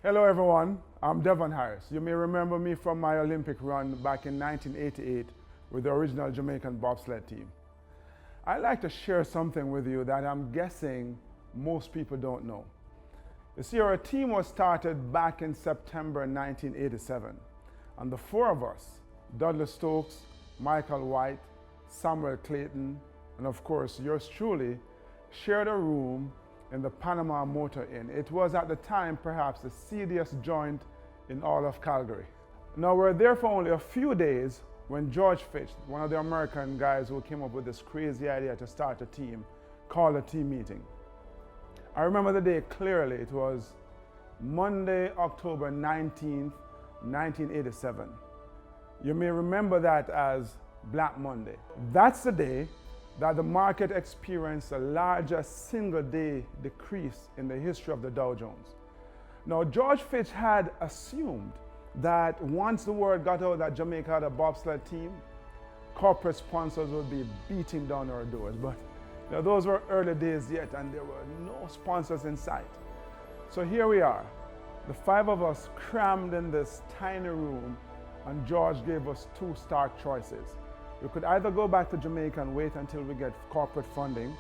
Hello everyone, I'm Devon Harris. You may remember me from my Olympic run back in 1988 with the original Jamaican bobsled team. I'd like to share something with you that I'm guessing most people don't know. You see, our team was started back in September 1987, and the four of us, Dudley Stokes, Michael White, Samuel Clayton, and of course yours truly, shared a room in the Panama Motor Inn. It was at the time perhaps the seediest joint in all of Calgary. Now we're there for only a few days when George Fitch, one of the American guys who came up with this crazy idea to start a team, called a team meeting. I remember the day clearly. It was Monday, October 19th, 1987. You may remember that as Black Monday. That's the day that the market experienced the largest single day decrease in the history of the Dow Jones. Now, George Fitch had assumed that once the word got out that Jamaica had a bobsled team, corporate sponsors would be beating down our doors. But those were early days yet, and there were no sponsors in sight. So here we are, the five of us crammed in this tiny room, and George gave us two stark choices. We could either go back to Jamaica and wait until we get corporate funding,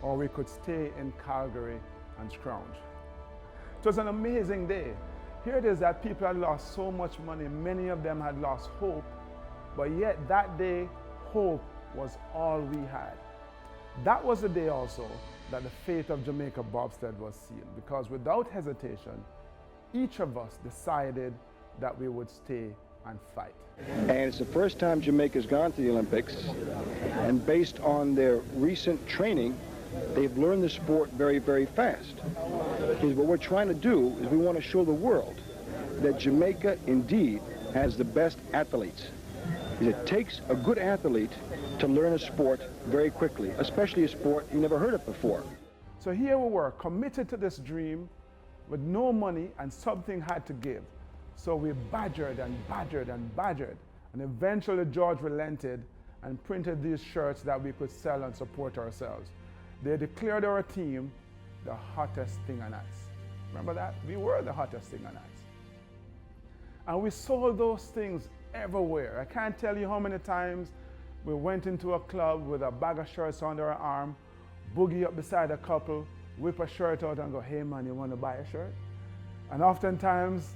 or we could stay in Calgary and scrounge. It was an amazing day. Here it is that people had lost so much money, many of them had lost hope, but yet that day, hope was all we had. That was the day also that the fate of Jamaica bobsled was sealed, because without hesitation, each of us decided that we would stay and fight. And it's the first time Jamaica's gone to the Olympics, and based on their recent training, they've learned the sport very, very fast. Because what we're trying to do is we want to show the world that Jamaica indeed has the best athletes. It takes a good athlete to learn a sport very quickly, especially a sport you never heard of before. So here we were, committed to this dream with no money, and something had to give. So we badgered and badgered and badgered, and eventually George relented and printed these shirts that we could sell and support ourselves. They declared our team the hottest thing on ice. Remember that? We were the hottest thing on ice. And we sold those things everywhere. I can't tell you how many times we went into a club with a bag of shirts under our arm, boogie up beside a couple, whip a shirt out and go, "Hey man, you want to buy a shirt?" And oftentimes,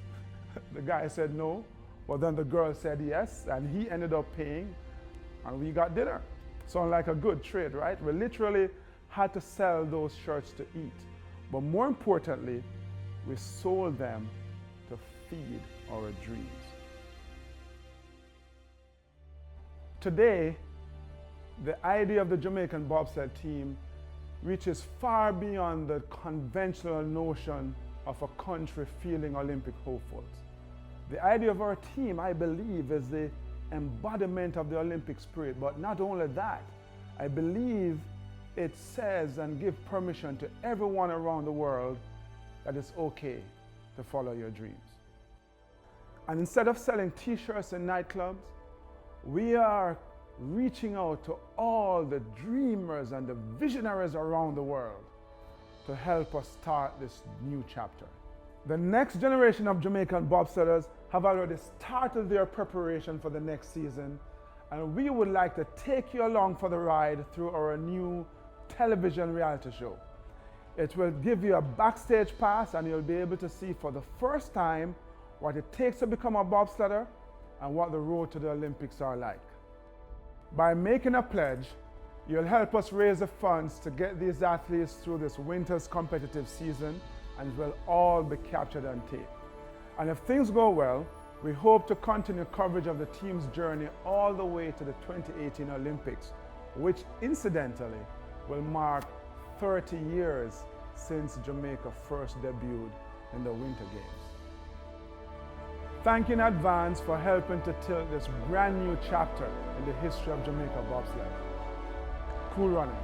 the guy said no, but then the girl said yes, and he ended up paying, and we got dinner. Sound like a good trade, right? We literally had to sell those shirts to eat. But more importantly, we sold them to feed our dreams. Today, the idea of the Jamaican bobsled team reaches far beyond the conventional notion of a country feeling Olympic hopefuls. The idea of our team, I believe, is the embodiment of the Olympic spirit. But not only that, I believe it says and gives permission to everyone around the world that it's okay to follow your dreams. And instead of selling t-shirts in nightclubs, we are reaching out to all the dreamers and the visionaries around the world to help us start this new chapter. The next generation of Jamaican bobsledders have already started their preparation for the next season, and we would like to take you along for the ride through our new television reality show. It will give you a backstage pass, and you'll be able to see for the first time what it takes to become a bobsledder and what the road to the Olympics are like. By making a pledge, you'll help us raise the funds to get these athletes through this winter's competitive season, and it will all be captured on tape. And if things go well, we hope to continue coverage of the team's journey all the way to the 2018 Olympics, which incidentally will mark 30 years since Jamaica first debuted in the Winter Games. Thank you in advance for helping to tilt this brand new chapter in the history of Jamaica bobsled. Cool runnings.